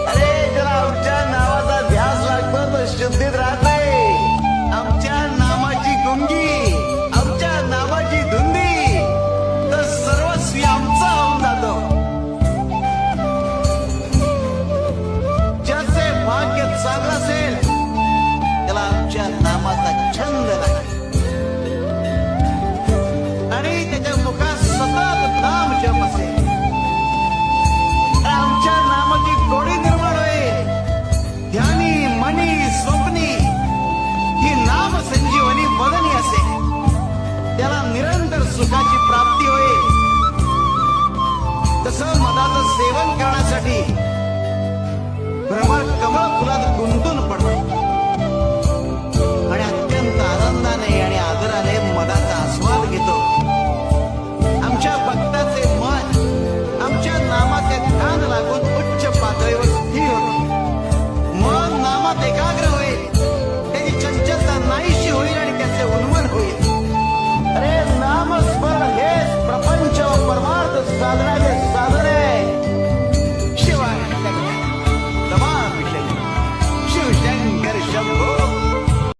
अरे जरा आमच्या नावाचा ध्यास लागतो तर शुद्धीत राहते. आमच्या नामाची गुंगी, आमच्या नामाची धुंदी तर सर्वस्वी आमचा होऊन जातो. ज्याचे भाग्य चांगलं असेल त्याला आमच्या नामाचा छंद लागेल आणि त्याच्या मुखात सतत नाम जप असेल. आमच्या नामाची गोडी निर्माण होईल. ध्यानी मनी स्वप्नी ही नाम संजीवनी बदनी असेल. त्याला निरंतर सुखाची प्राप्ती होईल. तसं मधाचं सेवन करण्यासाठी भ्रमर कमळ फुलात गुंतून पडतो आणि अत्यंत आनंदाने आणि आदराने मधाचा आस्वाद घेतो. आमच्या भक्ताचे मन आमच्या नामाचे कान लागून उच्च पातळीवर स्थिर होते. मन नामात एकाग्र